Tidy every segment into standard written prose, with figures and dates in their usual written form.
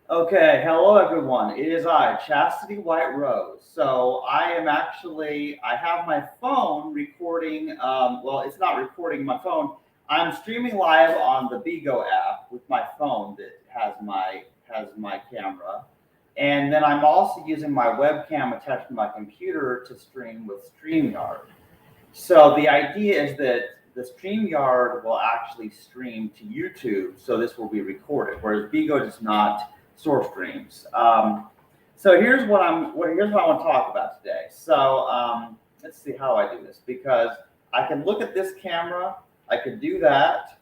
Okay, hello everyone. It is I, Chastity White Rose. So I have my phone recording. Well, it's not recording my phone. I'm streaming live on the Bigo app with my phone that has my camera, and then I'm also using my webcam attached to my computer to stream with StreamYard. So the idea is that the StreamYard will actually stream to YouTube, so this will be recorded, whereas Bigo does not source streams. So here's what I want to talk about today. So let's see how I do this because I can look at this camera, I can do that,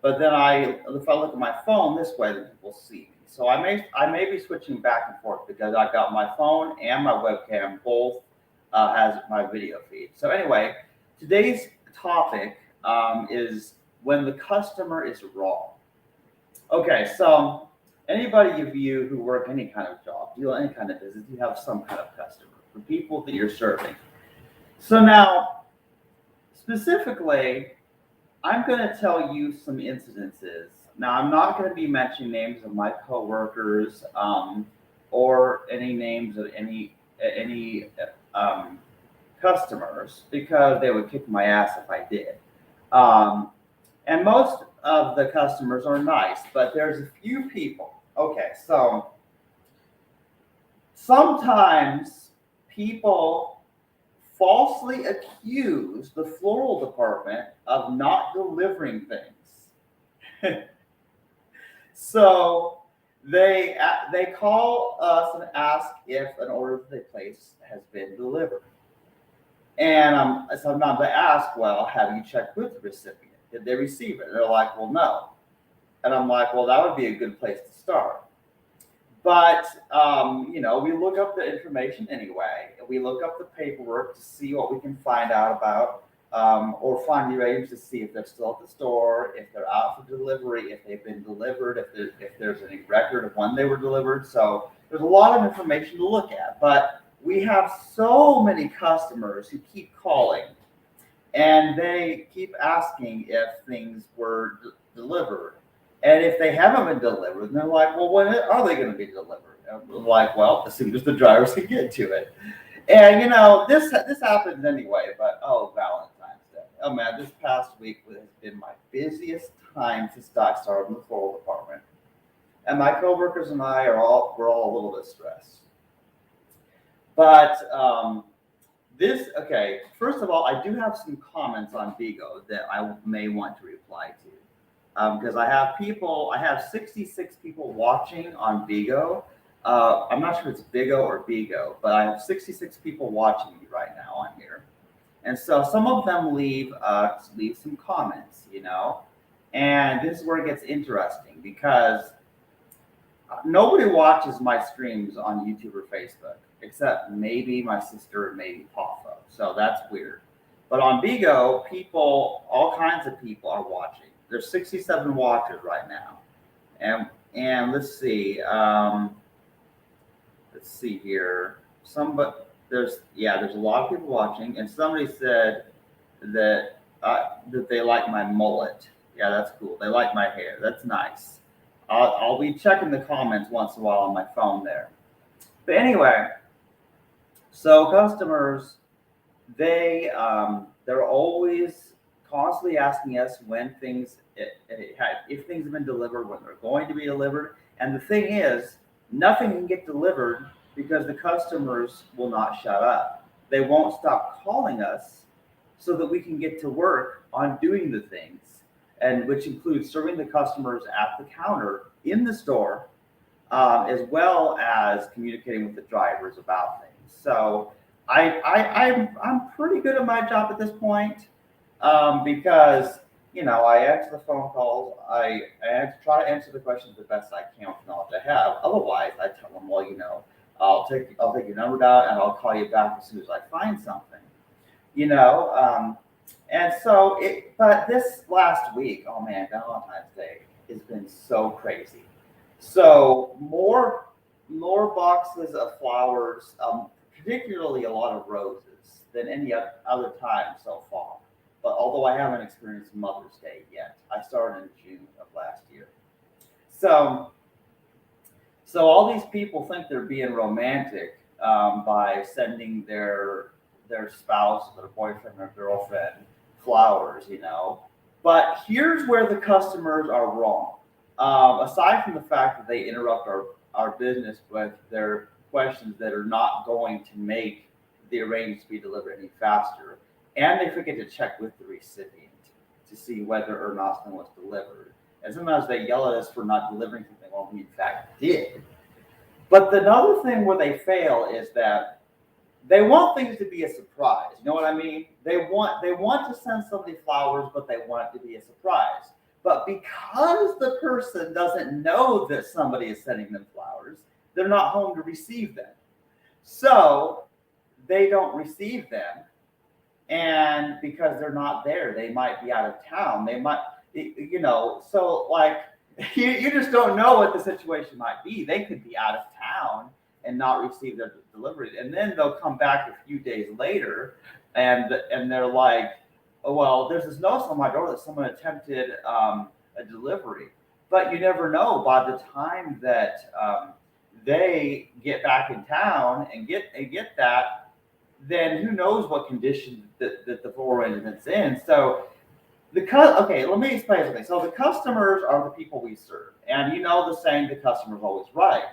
but then if I look at my phone this way, then people see me. So I may be switching back and forth because I got my phone and my webcam both has my video feed. So anyway, today's topic is when the customer is wrong. Okay, so anybody of you who work any kind of job, do any kind of business, you have some kind of customer, the people that you're serving. So now, specifically, I'm going to tell you some incidences. Now, I'm not going to be mentioning names of my coworkers or any names of any customers because they would kick my ass if I did. Um, and most of the customers are nice, but there's a few people. Okay, so sometimes people falsely accuse the floral department of not delivering things. So they call us and ask if an order that they place has been delivered. And sometimes I ask, well, have you checked with the recipient? Did they receive it? And they're like, well, no. And I'm like, well, that would be a good place to start. But we look up the information anyway. We look up the paperwork to see what we can find out about, or find ways to see if they're still at the store, if they're out for delivery, if they've been delivered, if there's any record of when they were delivered. So there's a lot of information to look at. But we have so many customers who keep calling, and they keep asking if things were delivered. And if they haven't been delivered, then they're like, well, when are they going to be delivered? And we're like, well, as soon as the drivers can get to it. And this happens anyway. But Valentine's Day. Oh man, this past week has been my busiest time since I started in the floral department. And my coworkers and I we're all a little bit stressed. But okay. First of all, I do have some comments on Vigo that I may want to reply to because I have 66 people watching on Vigo. I'm not sure if it's Vigo or Vigo, but I have 66 people watching me right now on here, and so some of them leave some comments, and this is where it gets interesting because nobody watches my streams on YouTube or Facebook except maybe my sister and maybe Papa. So that's weird. But on Bigo, all kinds of people are watching. There's 67 watchers right now, and let's see here. There's a lot of people watching, and somebody said that they like my mullet. Yeah, that's cool. They like my hair. That's nice. I'll be checking the comments once in a while on my phone there. But anyway, so customers, they're always constantly asking us if things have been delivered, when they're going to be delivered. And the thing is, nothing can get delivered because the customers will not shut up. They won't stop calling us so that we can get to work on doing the things, and which includes serving the customers at the counter in the store, as well as communicating with the drivers about things. So I'm pretty good at my job at this point because I answer the phone calls. I try to answer the questions the best I can with the knowledge I have. Otherwise, I tell them, well, I'll take your number down and I'll call you back as soon as I find something. You know, and so but this last week, oh man, Valentine's Day has been so crazy. So more boxes of flowers, particularly a lot of roses than any other time so far. But although I haven't experienced Mother's Day yet, I started in June of last year. So So all these people think they're being romantic by sending their spouse, their boyfriend or girlfriend flowers, But here's where the customers are wrong. Aside from the fact that they interrupt our business with their questions that are not going to make the arranged speed delivery any faster, and they forget to check with the recipient to see whether or not something was delivered. And sometimes they yell at us for not delivering something when we in fact did. But another thing where they fail is that they want things to be a surprise. You know what I mean? They want to send somebody flowers, but they want it to be a surprise. But because the person doesn't know that somebody is sending them flowers, they're not home to receive them. So they don't receive them. And because they're not there, they might be out of town. They might, so like, you just don't know what the situation might be. They could be out of town and not receive their delivery. And then they'll come back a few days later and they're like, oh, well, there's this notice on my door that someone attempted a delivery. But you never know. By the time that they get back in town and get that, then who knows what condition that the floor arrangement's in. So okay, let me explain something. So the customers are the people we serve. And you know the saying, the customer's always right.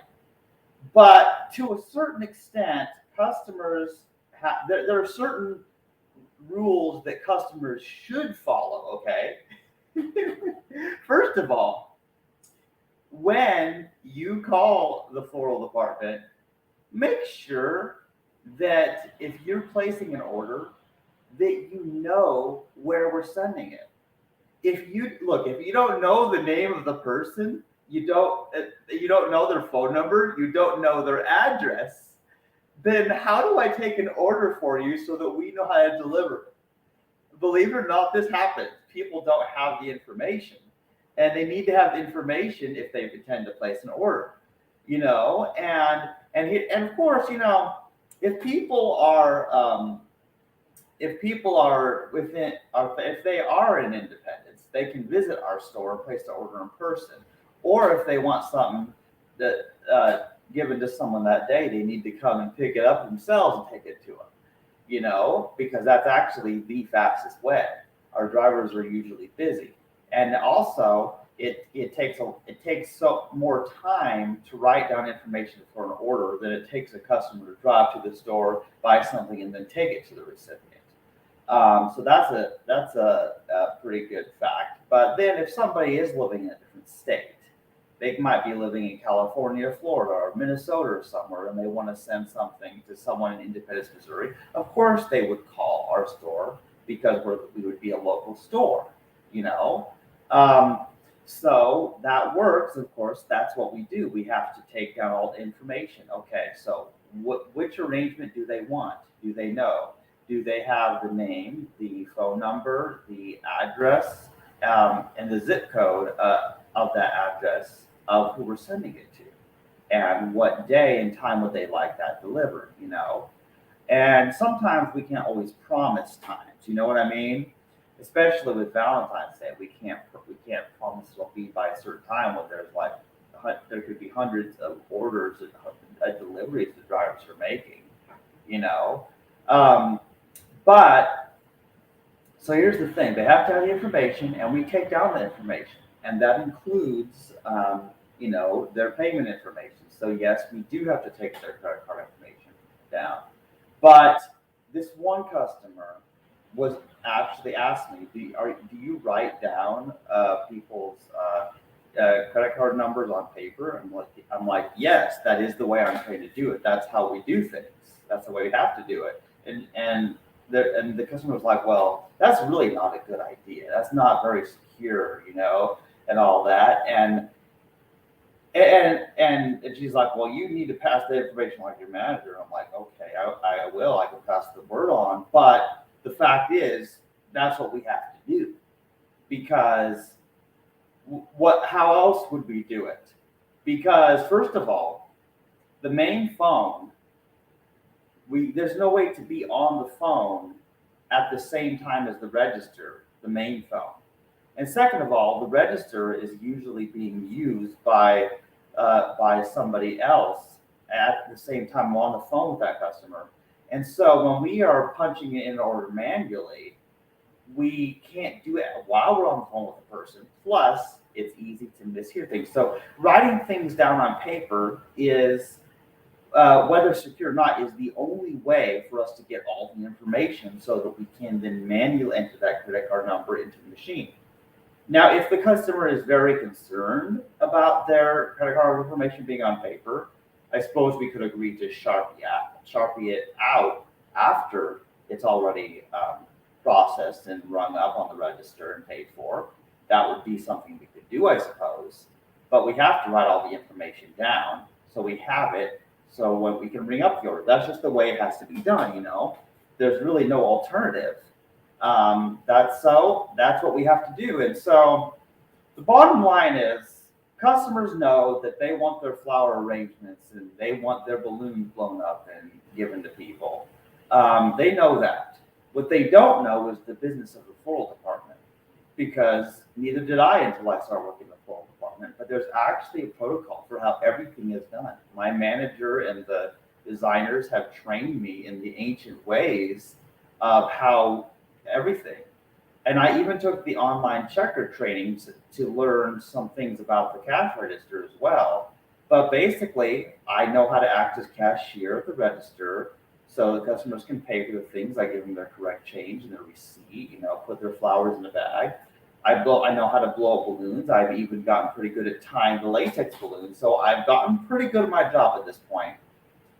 But to a certain extent, customers there are certain rules that customers should follow, okay? First of all, when you call the floral department, make sure that if you're placing an order, that you know where we're sending it. If you don't know the name of the person, you don't know their phone number, you don't know their address, then how do I take an order for you so that we know how to deliver it? Believe it or not, this happens. People don't have the information, and they need to have the information if they intend to place an order, and of course, if people if they are in Independence, they can visit our store and place the order in person. Or if they want something that given to someone that day, they need to come and pick it up themselves and take it to them, because that's actually the fastest way. Our drivers are usually busy, and also it takes so more time to write down information for an order than it takes a customer to drive to the store, buy something, and then take it to the recipient. So that's a pretty good fact. But then if somebody is living in a different state, they might be living in California or Florida or Minnesota or somewhere, and they want to send something to someone in Independence, Missouri. Of course, they would call our store because we would be a local store, So that works. Of course, that's what we do. We have to take down all the information. Okay, so which arrangement do they want? Do they know? Do they have the name, the phone number, the address, and the zip code of that address of who we're sending it to? And what day and time would they like that delivered, And sometimes we can't always promise times, you know what I mean? Especially with Valentine's Day, we can't promise it'll be by a certain time when there could be hundreds of orders and deliveries the drivers are making, But so here's the thing: they have to have the information, and we take down the information, and that includes, their payment information. So yes, we do have to take their credit card information down. But this one customer was actually asked me, do you write down people's credit card numbers on paper? I'm like, yes, that is the way I'm trained to do it. That's how we do things. That's the way we have to do it. And the customer was like, well, that's really not a good idea. That's not very secure, and all that. And she's like, well, you need to pass the information like your manager. I'm like, okay, I will. I can pass the word on. But the fact is, that's what we have to do, because how else would we do it? Because first of all, the main phone, there's no way to be on the phone at the same time as the register, the main phone. And second of all, the register is usually being used by by somebody else at the same time I'm on the phone with that customer. And so when we are punching in an order manually, we can't do it while we're on the phone with the person. Plus, it's easy to mishear things. So writing things down on paper is, whether secure or not, is the only way for us to get all the information so that we can then manually enter that credit card number into the machine. Now, if the customer is very concerned about their credit card information being on paper, I suppose we could agree to Sharpie it out after it's already processed and rung up on the register and paid for. That would be something we could do, I suppose. But we have to write all the information down so we have it, so when we can ring up the order. That's just the way it has to be done, you know. There's really no alternative. That's what we have to do. And so the bottom line is, customers know that they want their flower arrangements and they want their balloons blown up and given to people. They know that. What they don't know is the business of the floral department, because neither did I until I started working in the floral department. But there's actually a protocol for how everything is done. My manager and the designers have trained me in the ancient ways of how everything. And I even took the online checker training to learn some things about the cash register as well. But basically, I know how to act as cashier at the register, so the customers can pay for the things. I give them their correct change and their receipt, put their flowers in a bag. I know how to blow up balloons. I've even gotten pretty good at tying the latex balloons. So I've gotten pretty good at my job at this point.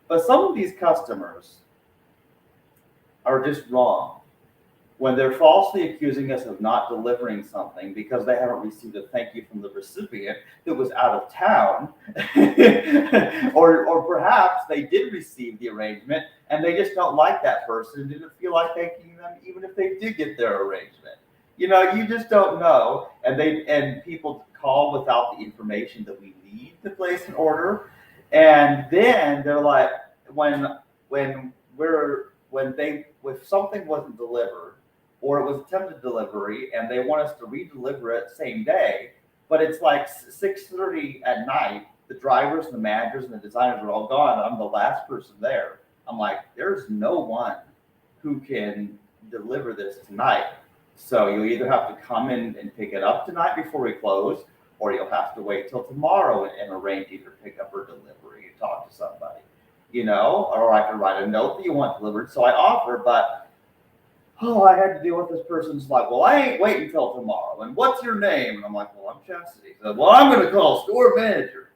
But some of these customers are just wrong when they're falsely accusing us of not delivering something because they haven't received a thank you from the recipient that was out of town. or perhaps they did receive the arrangement and they just don't like that person and didn't feel like thanking them even if they did get their arrangement. You just don't know. And people call without the information that we need to place an order. And then they're like, if something wasn't delivered, or it was attempted delivery and they want us to re-deliver it same day, but it's like 6:30 at night, the drivers and the managers and the designers are all gone, I'm the last person there. I'm like, there's no one who can deliver this tonight. So you'll either have to come in and pick it up tonight before we close, or you'll have to wait till tomorrow and arrange either pickup or delivery and talk to somebody, or I can write a note that you want delivered. So I offer, but I had to deal with this person's like, well, I ain't waiting until tomorrow. And what's your name? And I'm like, well, I'm Chastity. So, well, I'm going to call store manager.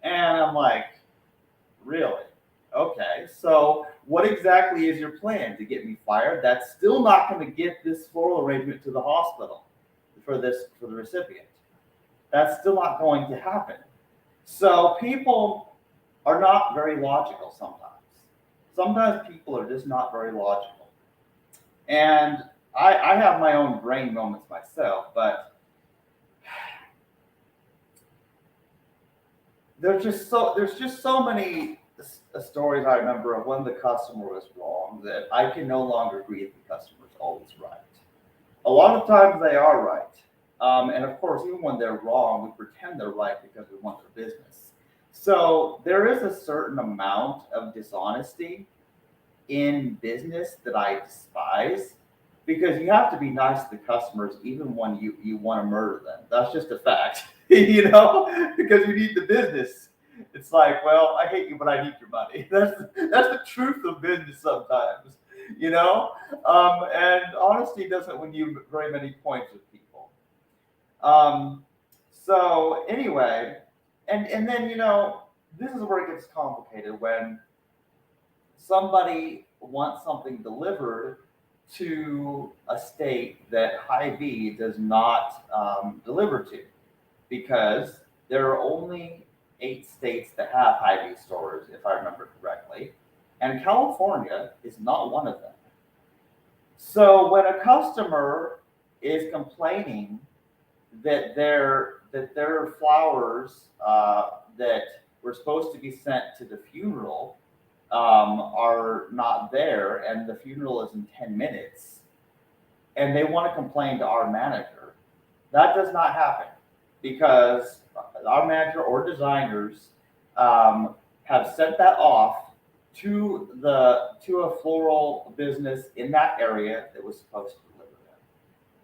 And I'm like, really? Okay. So what exactly is your plan to get me fired? That's still not going to get this floral arrangement to the hospital for the recipient. That's still not going to happen. So people are not very logical sometimes. Sometimes people are just not very logical. And I have my own brain moments myself, but there's just so many stories I remember of when the customer was wrong that I can no longer agree that the customer is always right. A lot of times they are right. And of course, even when they're wrong, we pretend they're right because we want their business. So there is a certain amount of dishonesty in business that I despise, because you have to be nice to the customers even when you want to murder them. That's just a fact, because you need the business. It's like, well, I hate you, but I need your money. That's the truth of business sometimes, and honesty doesn't win you very many points with people. So anyway, and then, this is where it gets complicated when somebody wants something delivered to a state that Hy-Vee does not deliver to, because there are only 8 states that have Hy-Vee stores, if I remember correctly, and California is not one of them. So when a customer is complaining that their flowers that were supposed to be sent to the funeral are not there, and the funeral is in 10 minutes, and they want to complain to our manager, that does not happen, because our manager or designers have sent that off to a floral business in that area that was supposed to deliver them.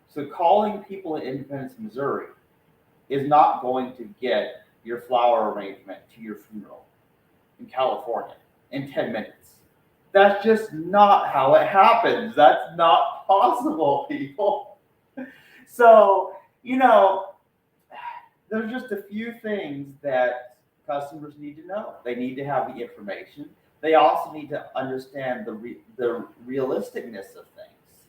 So calling people in Independence, Missouri is not going to get your flower arrangement to your funeral in California in 10 minutes. That's just not how it happens. That's not possible, people. So, there's just a few things that customers need to know. They need to have the information. They also need to understand the realisticness of things,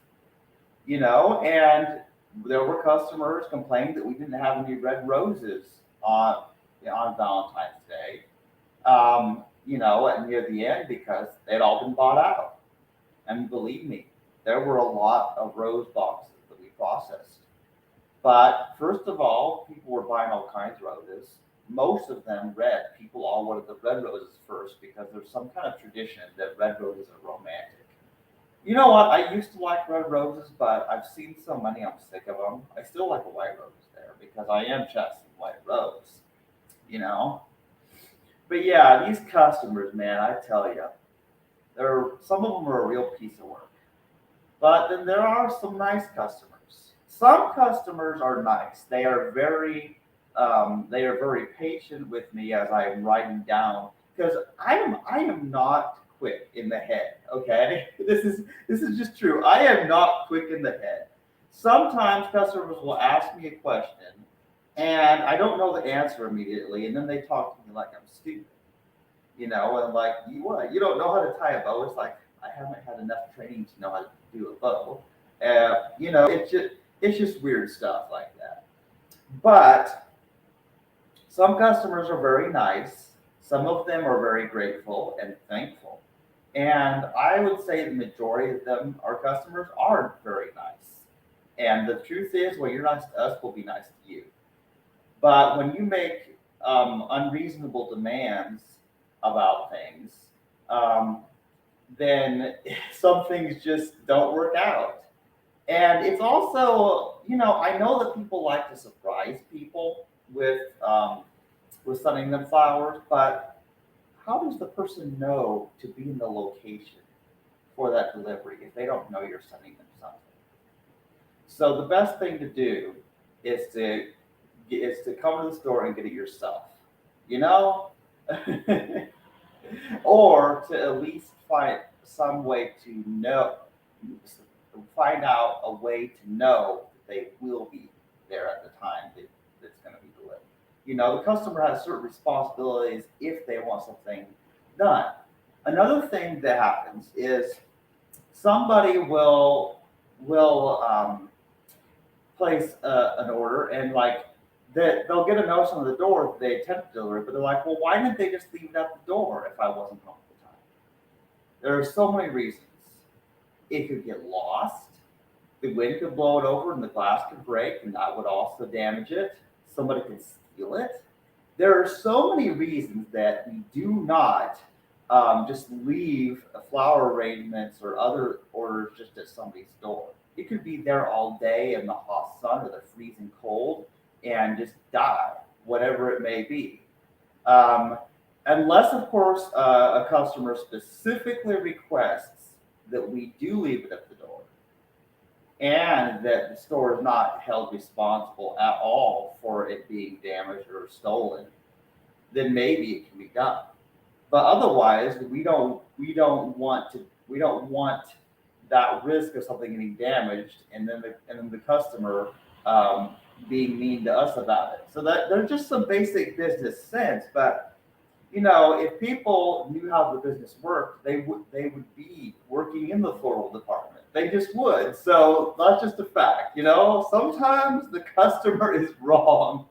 and there were customers complaining that we didn't have any red roses on Valentine's Day, and near the end because they'd all been bought out. And believe me, there were a lot of rose boxes that we processed. But first of all, people were buying all kinds of roses. Most of them red. People all wanted the red roses first because there's some kind of tradition that red roses are romantic. You know what? I used to like red roses, but I've seen so many, I'm sick of them. I still like a white rose there because I am Chastity White Rose, you know? But yeah, these customers, man, I tell you, some of them are a real piece of work. But then there are some nice customers. Some customers are nice. They are very patient with me as I am writing down because I am not quick in the head. Okay, this is just true. I am not quick in the head. Sometimes customers will ask me a question and I don't know the answer immediately, and then they talk to me like I'm stupid. And like, you don't know how to tie a bow? It's like I haven't had enough training to know how to do a bow. It's just weird stuff like that. But some customers are very nice. Some of them are very grateful and thankful. And I would say the majority of them, our customers, are very nice. And the truth is, when you're nice to us, we'll be nice to you. But when you make unreasonable demands about things, then some things just don't work out. And it's also, I know that people like to surprise people with sending them flowers, but how does the person know to be in the location for that delivery if they don't know you're sending them something? So the best thing to do is to come to the store and get it yourself, you know, or to at least find some way to find out a way to know that they will be there at the time that's going to be delivered. The customer has certain responsibilities if they want something done. Another thing that happens is somebody will place an order and like they'll get a notice on the door if they attempt to deliver, but they're like, well, why didn't they just leave it at the door if I wasn't home at the time? There are so many reasons. It could get lost. The wind could blow it over and the glass could break, and that would also damage it. Somebody could steal it. There are so many reasons that we do not just leave flower arrangements or other orders just at somebody's door. It could be there all day in the hot sun or the freezing cold and just die, whatever it may be. Unless, of course, a customer specifically requests that we do leave it at the door and that the store is not held responsible at all for it being damaged or stolen, then maybe it can be done. But otherwise, we don't want that risk of something getting damaged and then the customer being mean to us about it. So that there's just some basic business sense. But if people knew how the business worked, they would be working in the floral department. They just would. So that's just a fact. Sometimes the customer is wrong.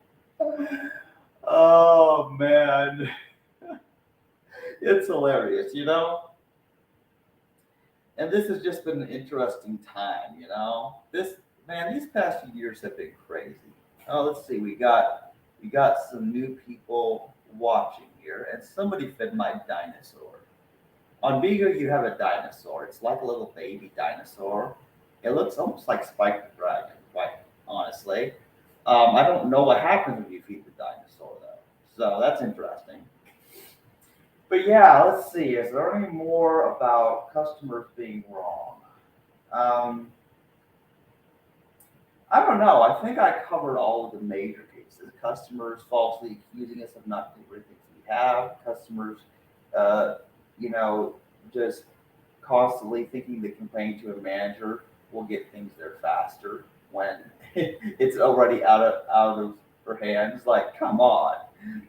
Oh man, it's hilarious. And this has just been an interesting time. These past few years have been crazy. Oh, let's see. We got some new people watching here, and somebody fed my dinosaur. On Vigo, you have a dinosaur. It's like a little baby dinosaur. It looks almost like Spike the Dragon, quite honestly. I don't know what happens when you feed the dinosaur, though. So that's interesting. But yeah, let's see. Is there any more about customers being wrong? Um, I don't know. I think I covered all of the major cases. Customers falsely accusing us of not delivering things we have. Customers, uh, you know, just constantly thinking that complaining to a manager will get things there faster when it's already out of her hands. Like, come on,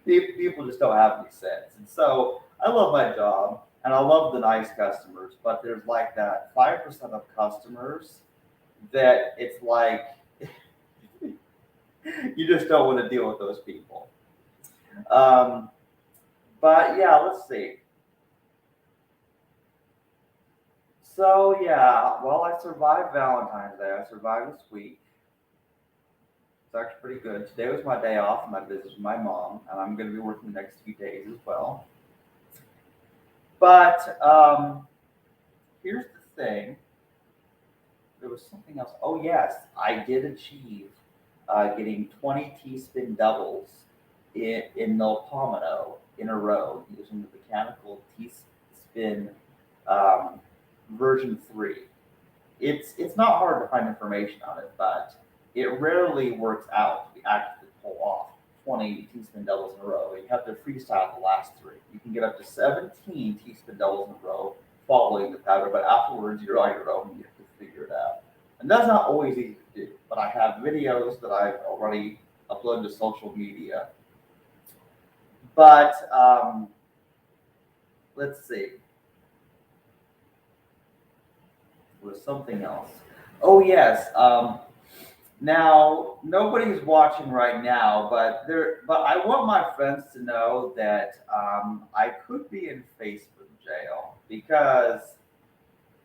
people just don't have any sense. And so I love my job and I love the nice customers, but there's like that 5% of customers that it's like you just don't want to deal with those people. Um, but yeah, let's see. So yeah, well, I survived Valentine's Day. I survived this week. It's actually pretty good. Today was my day off, and I visited my mom, and I'm going to be working the next few days as well. But here's the thing. There was something else. Oh yes, I did achieve getting 20 T-spin doubles in no pomino in a row using the mechanical T-spin um, version 3. It's not hard to find information on it, but it rarely works out to actually pull off 20 T-spin doubles in a row. You have to freestyle the last three. You can get up to 17 T-spin doubles in a row following the pattern, but afterwards you're on your own. You have to figure it out. And that's not always easy to do, but I have videos that I've already uploaded to social media. But let's see, there was something else. Oh yes, now nobody's watching right now, but I want my friends to know that I could be in Facebook jail because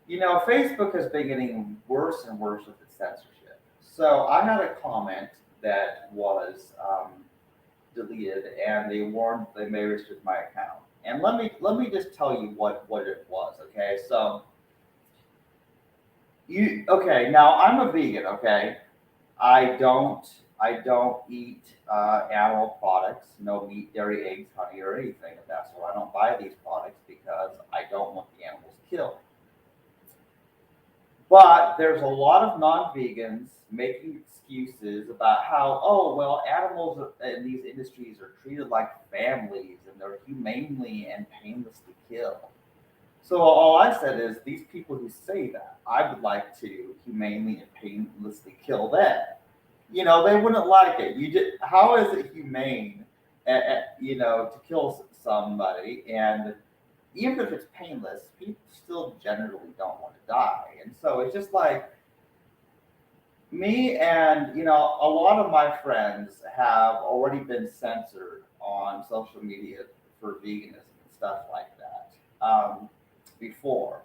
Facebook has been getting worse and worse with its censorship. So I had a comment that was deleted, and they warned they may restrict my account. And let me just tell you what it was. Okay, so you okay? Now I'm a vegan. Okay, I don't I don't eat animal products, no meat, dairy, eggs, honey, or anything of that sort. I don't buy these products because I don't want the animals killed. But there's a lot of non-vegans making excuses about how, oh, well, animals in these industries are treated like families and they're humanely and painlessly killed. So all I said is these people who say that, I would like to humanely and painlessly kill them. They wouldn't like it. How is it humane, to kill somebody? And even if it's painless, people still generally don't want to die. And so it's just like me and, a lot of my friends have already been censored on social media for veganism and stuff like that before.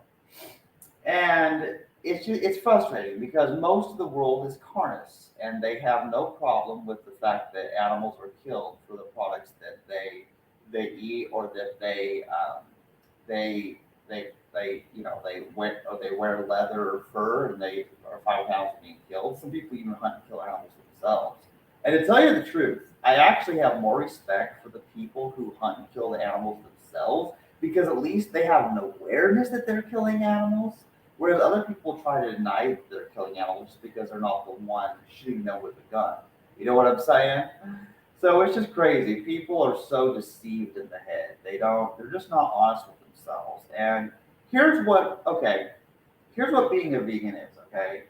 And it's frustrating because most of the world is carnivores and they have no problem with the fact that animals are killed for the products that they eat or that they wear leather or fur and they are 5 pounds of being killed. Some people even hunt and kill animals themselves. And to tell you the truth, I actually have more respect for the people who hunt and kill the animals themselves because at least they have an awareness that they're killing animals, whereas other people try to deny that they're killing animals just because they're not the one shooting them with a gun. You know what I'm saying? So it's just crazy. People are so deceived in the head. They're just not honest with themselves. And okay, here's what being a vegan is, okay?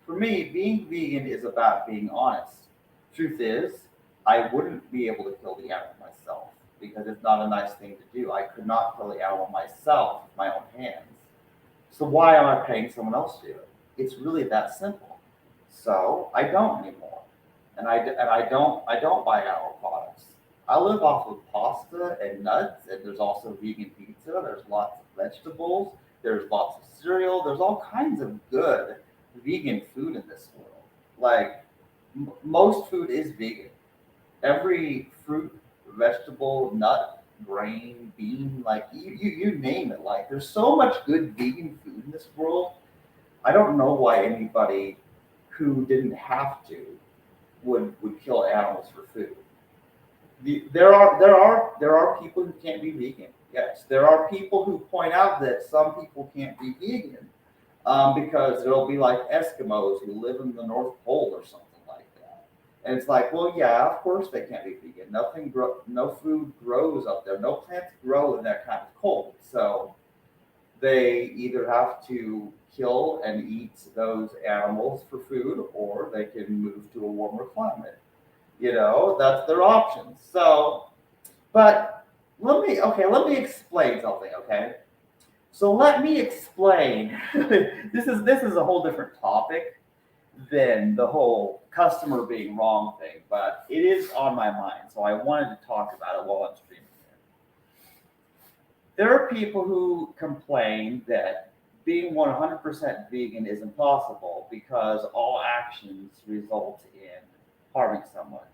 For me, being vegan is about being honest. Truth is, I wouldn't be able to kill the animal myself because it's not a nice thing to do. I could not kill the animal myself with my own hands. So why am I paying someone else to do it? It's really that simple. So I don't anymore, and I don't buy animal products. I live off of pasta and nuts, and there's also vegan pizza. There's lots of vegetables. There's lots of cereal. There's all kinds of good vegan food in this world. Like most food is vegan. Every fruit, vegetable, nut, grain, bean, like you name it. Like there's so much good vegan food in this world. I don't know why anybody who didn't have to would kill animals for food. There are people who can't be vegan. Yes, there are people who point out that some people can't be vegan because there'll be like Eskimos who live in the North Pole or something like that. And it's like, well, yeah, of course they can't be vegan. No food grows up there. No plants grow in that kind of cold. So they either have to kill and eat those animals for food, or they can move to a warmer climate. That's their options. So, but let me explain something, okay? So let me explain. This is a whole different topic than the whole customer being wrong thing, but it is on my mind, so I wanted to talk about it while I'm streaming here. There are people who complain that being 100% vegan is impossible because all actions result in harming someone,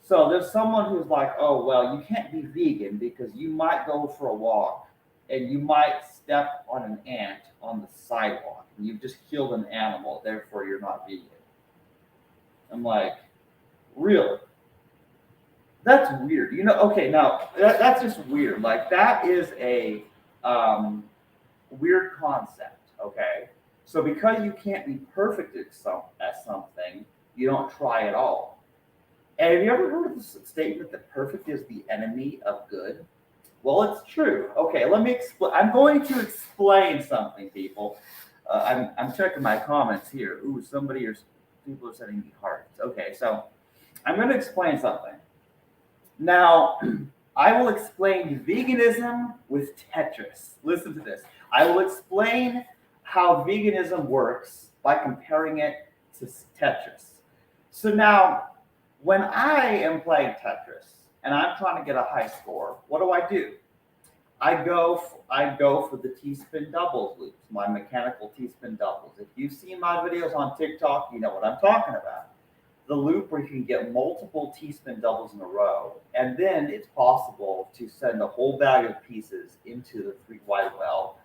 So there's someone who's like, oh, well, you can't be vegan because you might go for a walk and you might step on an ant on the sidewalk and you've just killed an animal, therefore you're not vegan. I'm like, really? That's weird. Okay, now that's just weird. Like, that is a weird concept, okay? So because you can't be perfect at something, you don't try at all. And have you ever heard of this statement that perfect is the enemy of good? Well, it's true. Okay, let me explain. I'm going to explain something, people. I'm checking my comments here. Ooh, people are sending me hearts. Okay, so I'm going to explain something. Now, I will explain veganism with Tetris. Listen to this. I will explain how veganism works by comparing it to Tetris. So now, when I am playing Tetris and I'm trying to get a high score, what do? I go for the T-spin doubles loops, my mechanical T-spin doubles. If you've seen my videos on TikTok, you know what I'm talking about. The loop where you can get multiple T-spin doubles in a row, and then it's possible to send a whole bag of pieces into the 3-wide well,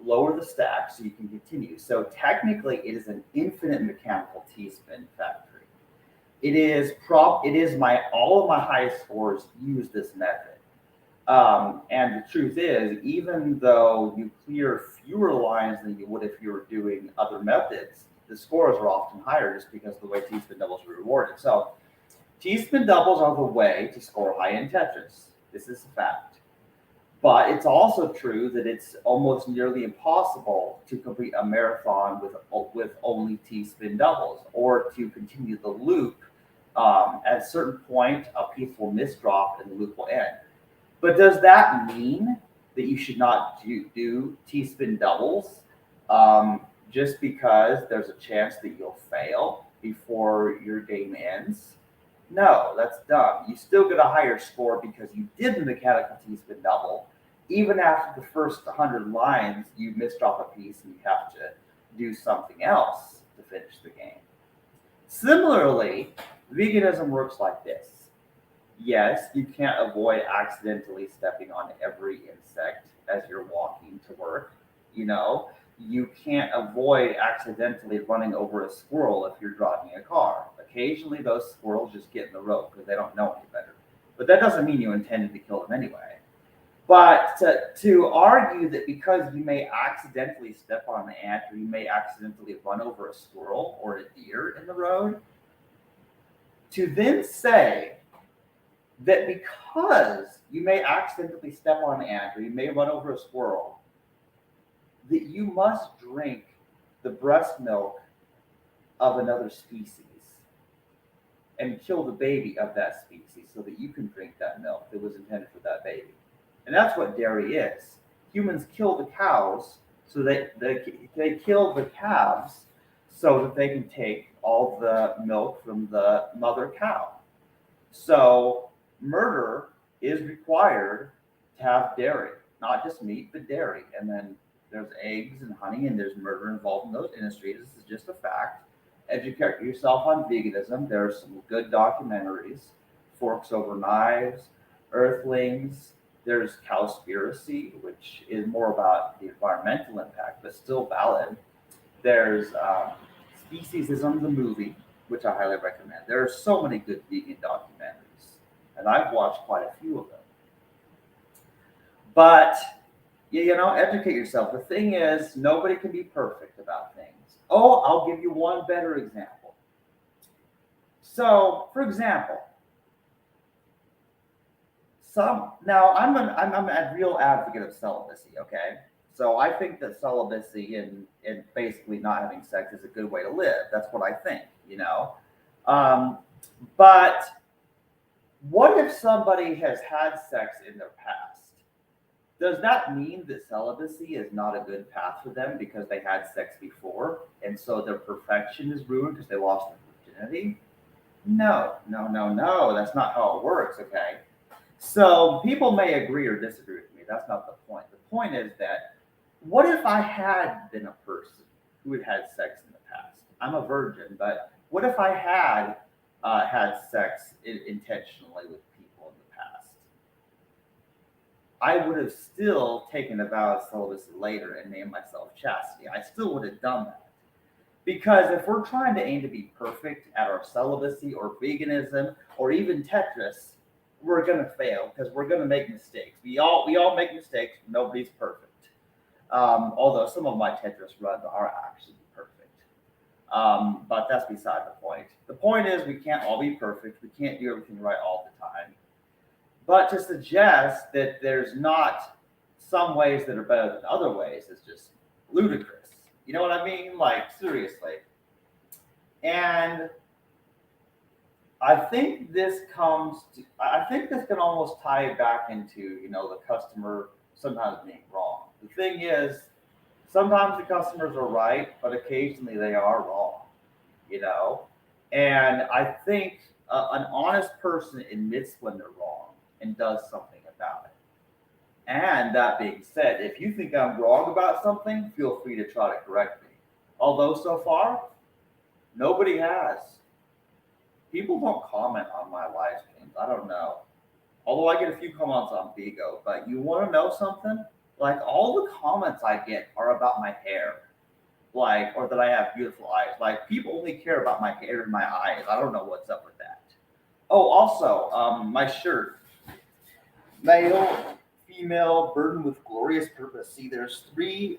lower the stack so you can continue. So technically, it is an infinite mechanical T-spin factory. It is all of my highest scores use this method. And the truth is, even though you clear fewer lines than you would if you were doing other methods, the scores are often higher just because of the way T-spin doubles are rewarded. So T-spin doubles are the way to score high in Tetris. This is a fact. But it's also true that it's almost nearly impossible to complete a marathon with only T-spin doubles, or to continue the loop. At a certain point, a piece will misdrop and the loop will end. But does that mean that you should not do T-spin doubles just because there's a chance that you'll fail before your game ends? No, that's dumb. You still get a higher score because you did the mechanical T-spin double. Even after the first 100 lines, you misdrop a piece and you have to do something else to finish the game. Similarly, veganism works like this. Yes, you can't avoid accidentally stepping on every insect as you're walking to work. You can't avoid accidentally running over a squirrel if you're driving a car. Occasionally, those squirrels just get in the road because they don't know any better. But that doesn't mean you intended to kill them anyway. But to argue that because you may accidentally step on an ant, or you may accidentally run over a squirrel or a deer in the road, to then say that because you may accidentally step on an ant or you may run over a squirrel, that you must drink the breast milk of another species and kill the baby of that species so that you can drink that milk that was intended for that baby. And that's what dairy is. Humans kill the cows so they kill the calves so that they can take all the milk from the mother cow. So murder is required to have dairy, not just meat, but dairy. And then there's eggs and honey, and there's murder involved in those industries. This is just a fact. Educate yourself on veganism. There are some good documentaries: Forks Over Knives, Earthlings. There's Cowspiracy, which is more about the environmental impact, but still valid. There's Speciesism, the movie, which I highly recommend. There are so many good vegan documentaries. and I've watched quite a few of them. But educate yourself. The thing is, nobody can be perfect about things. Oh, I'll give you one better example. So, for example, I'm a real advocate of celibacy. Okay, so I think that celibacy and basically not having sex is a good way to live. That's what I think. Um, but what if somebody has had sex in their past? Does that mean that celibacy is not a good path for them because they had sex before and so their perfection is ruined because they lost their virginity? No, no, no, no. That's not how it works, okay? So people may agree or disagree with me. That's not the point. The point is that what if I had been a person who had sex in the past? I'm a virgin, but what if I had sex intentionally with people in the past? I would have still taken a vow of celibacy later and named myself chastity. I still would have done that. Because if we're trying to aim to be perfect at our celibacy or veganism or even Tetris, we're gonna fail because we're gonna make mistakes. We all make mistakes. Nobody's perfect. Although some of my Tetris runs are actually perfect. But that's beside the point. The point is we can't all be perfect. We can't do everything right all the time. But to suggest that there's not some ways that are better than other ways is just ludicrous. You know what I mean? Like, seriously. And I think this can almost tie it back into, the customer sometimes being wrong. The thing is, sometimes the customers are right, but occasionally they are wrong, you know? And I think an honest person admits when they're wrong and does something about it. And that being said, if you think I'm wrong about something, feel free to try to correct me. Although so far, nobody has. People don't comment on my live streams. I don't know. Although I get a few comments on Vigo, but you want to know something? Like all the comments I get are about my hair, like, or that I have beautiful eyes. Like people only care about my hair and my eyes. I don't know what's up with that. Oh, also, my shirt, male, female, burdened with glorious purpose. See, there's three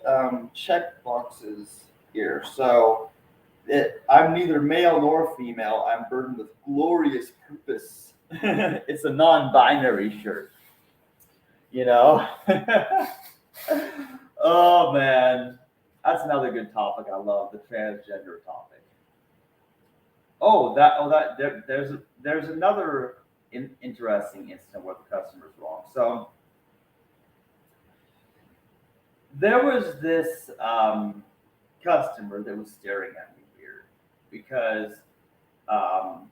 check boxes here. So I'm neither male nor female. I'm burdened with glorious purpose. It's a non-binary shirt, you know. Oh man, that's another good topic. I love the transgender topic. There's another interesting incident where the customer's wrong. So there was this customer that was staring at me weird because um,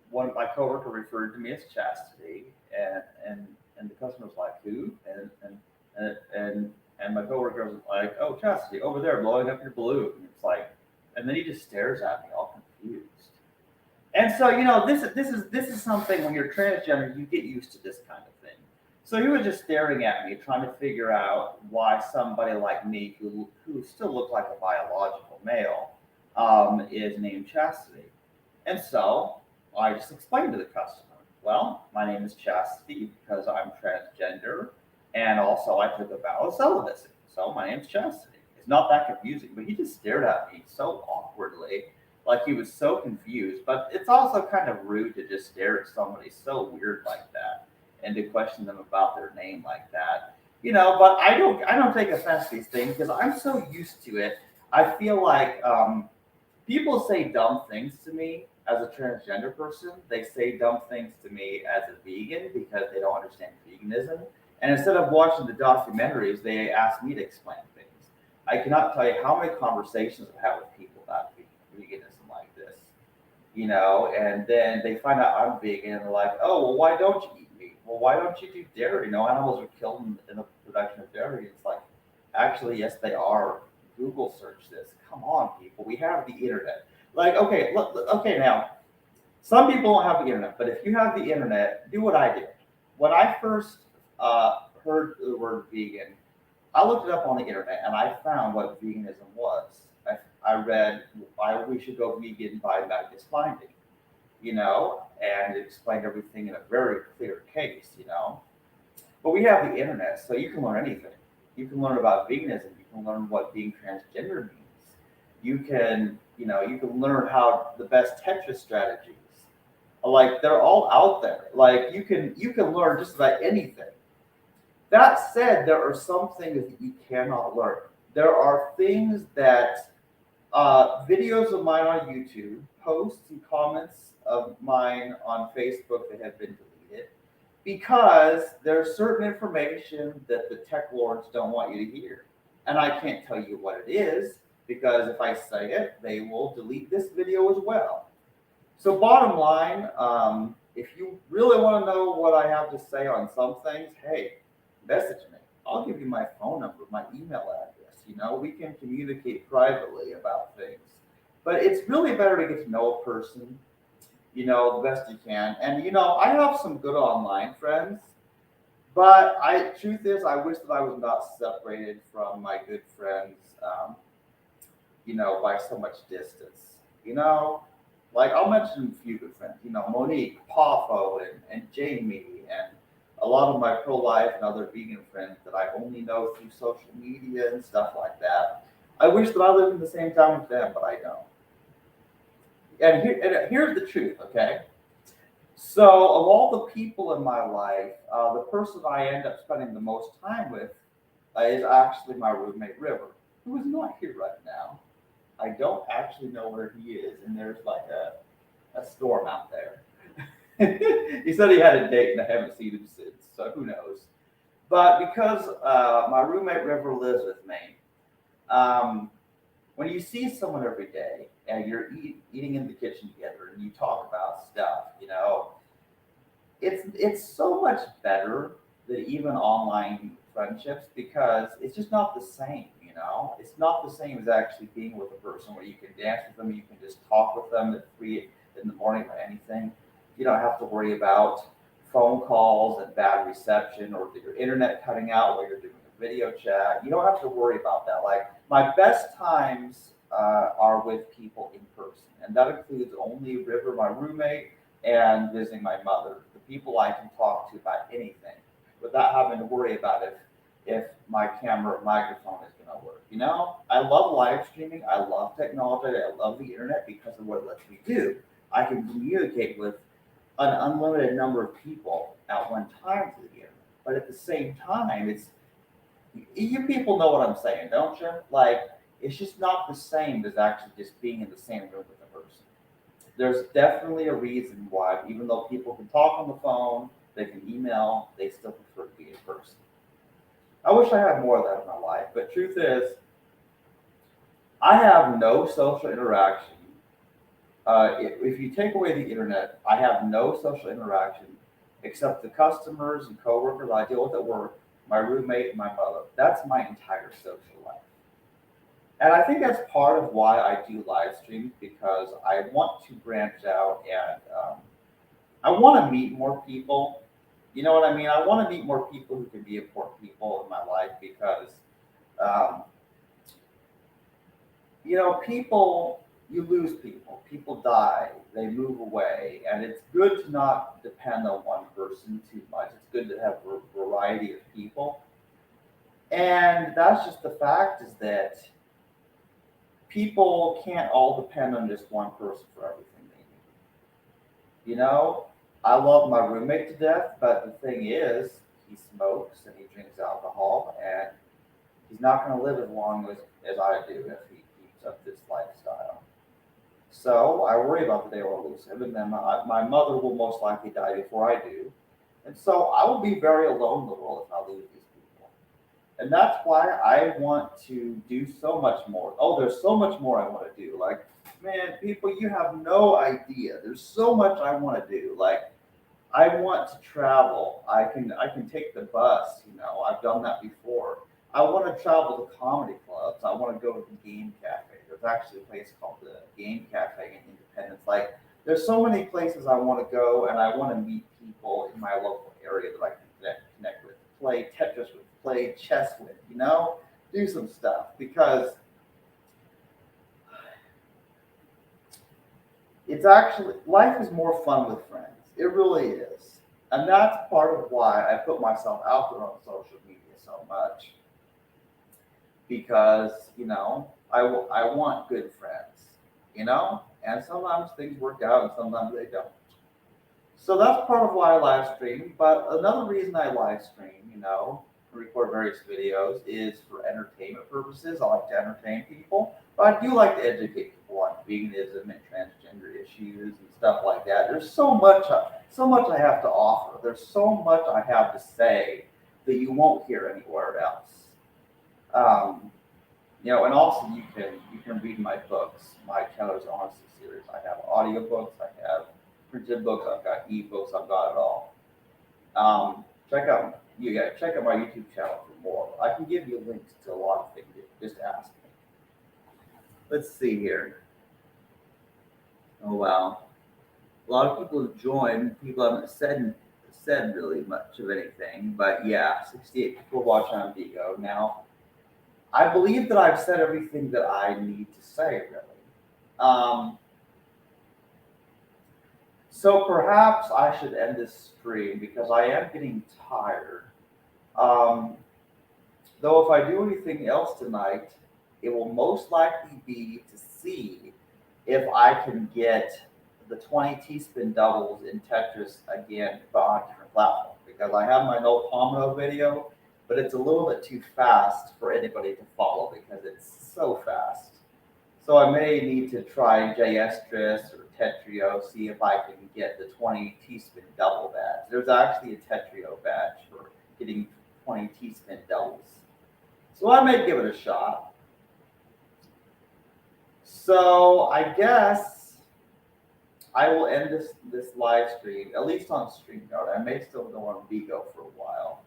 one of my coworker referred to me as Chastity, and the customer was like, "Who?" And my coworker was like, "Oh, Chastity, over there, blowing up your balloon." And it's like, and then he just stares at me, all confused. And so, this is something when you're transgender, you get used to this kind of thing. So he was just staring at me, trying to figure out why somebody like me, who still looked like a biological male, is named Chastity. And so I just explained to the customer, well, my name is Chastity because I'm transgender, and also I took a vow of celibacy. So my name's Chastity. It's not that confusing, but he just stared at me so awkwardly, like he was so confused. But it's also kind of rude to just stare at somebody so weird like that and to question them about their name like that. But I don't take offense to these things because I'm so used to it. I feel like people say dumb things to me as a transgender person. They say dumb things to me as a vegan because they don't understand veganism. And instead of watching the documentaries, they ask me to explain things. I cannot tell you how many conversations I've had with people about veganism like this, and then they find out I'm vegan and they're like, oh, well, why don't you eat meat? Well, why don't you do dairy? Animals are killed in the production of dairy. It's like, actually, yes, they are. Google search this. Come on, people. We have the internet. Like, okay, okay, now, some people don't have the internet, but if you have the internet, do what I did. When I first heard the word vegan, I looked it up on the internet and I found what veganism was. I read why we should go vegan by Magnus Finding. and it explained everything in a very clear case. But we have the internet, so you can learn anything. You can learn about veganism. You can learn what being transgender means. You can learn how the best Tetris strategies. Like they're all out there. Like you can learn just about anything. That said, there are some things that you cannot learn. There are things that videos of mine on YouTube, posts and comments of mine on Facebook that have been deleted because there's certain information that the tech lords don't want you to hear. And I can't tell you what it is because if I say it, they will delete this video as well. So bottom line, if you really want to know what I have to say on some things, hey, message me. I'll give you my phone number, my email address. We can communicate privately about things. But it's really better to get to know a person, the best you can. And I have some good online friends, but truth is, I wish that I was not separated from my good friends, by so much distance. Like I'll mention a few good friends, Monique, Pafo, and Jamie, and a lot of my pro-life and other vegan friends that I only know through social media and stuff like that. I wish that I lived in the same town with them, but I don't. And here's the truth, okay? So of all the people in my life, the person I end up spending the most time with is actually my roommate River, who is not here right now. I don't actually know where he is, and there's like a storm out there. He said he had a date, and I haven't seen him since, so who knows? But because my roommate River lives with me, when you see someone every day and you're eating in the kitchen together and you talk about stuff, it's so much better than even online friendships because it's just not the same. It's not the same as actually being with a person where you can dance with them, you can just talk with them at 3 in the morning or anything. You don't have to worry about phone calls and bad reception or your internet cutting out while you're doing a video chat. You don't have to worry about that. Like my best times are with people in person, and that includes only River, my roommate, and visiting my mother. The people I can talk to about anything without having to worry about if my camera or microphone is going to work. I love live streaming. I love technology. I love the internet because of what it lets me do. I can communicate with an unlimited number of people at one time through the internet. But at the same time, you people know what I'm saying, don't you? Like, it's just not the same as actually just being in the same room with a person. There's definitely a reason why, even though people can talk on the phone, they can email, they still prefer to be in person. I wish I had more of that in my life, but truth is, I have no social interaction. If you take away the internet, I have no social interaction except the customers and coworkers I deal with at work, my roommate, and my mother. That's my entire social life. And I think that's part of why I do live streams because I want to branch out and I want to meet more people. You know what I mean? I want to meet more people who can be important people in my life because, um, you lose people. People die. They move away. And it's good to not depend on one person too much. It's good to have a variety of people. And that's just the fact is that people can't all depend on just one person for everything they need. I love my roommate to death, but the thing is, he smokes and he drinks alcohol, and he's not going to live as long as I do if he keeps up this lifestyle. So I worry about the day I'll lose him, and then my mother will most likely die before I do. And so I will be very alone in the world if I lose these people. And that's why I want to do so much more. Oh, there's so much more I want to do. Like, man, people, you have no idea. There's so much I want to do. Like, I want to travel. I can take the bus. I've done that before. I want to travel to comedy clubs. I want to go to the Game Cafe. There's actually a place called the Game Cafe in Independence. Like, there's so many places I want to go, and I want to meet people in my local area that I can connect with, play Tetris with, play chess with, do some stuff because it's actually, life is more fun with friends. It really is. And that's part of why I put myself out there on social media so much because, I want good friends, and sometimes things work out and sometimes they don't. So that's part of why I live stream. But another reason I live stream, record various videos is for entertainment purposes. I like to entertain people, but I do like to educate people on veganism and transgender issues and stuff like that. There's so much I have to offer. There's so much I have to say that you won't hear anywhere else. Um, and also you can read my books, my Keller's Honesty series. I have audiobooks, I have printed books, I've got ebooks, I've got it all. Check out my YouTube channel for more. I can give you links to a lot of things. Just ask me. Let's see here. Oh wow, a lot of people have joined. People haven't said really much of anything, but yeah, 68 people watch on Vigo now. I believe that I've said everything that I need to say, really. Um, so perhaps I should end this stream because I am getting tired. Um, though if I do anything else tonight, it will most likely be to see if I can get the 20 teaspoon doubles in Tetris again on a different platform because I have my no pomino video, but it's a little bit too fast for anybody to follow because it's so fast. So I may need to try JSTRIS or Tetrio, see if I can get the 20 teaspoon double badge. There's actually a Tetrio badge for getting 20 teaspoon doubles. So I may give it a shot. So I guess I will end this live stream, at least on StreamYard. I may still go on Vigo for a while.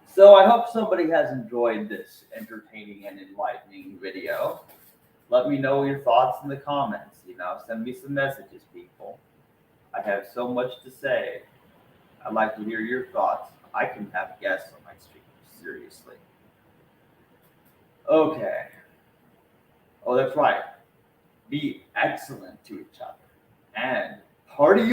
So I hope somebody has enjoyed this entertaining and enlightening video. Let me know your thoughts in the comments. Send me some messages, people. I have so much to say. I'd like to hear your thoughts. I can have guests on my stream, seriously. Okay. Oh, that's right. Be excellent to each other and party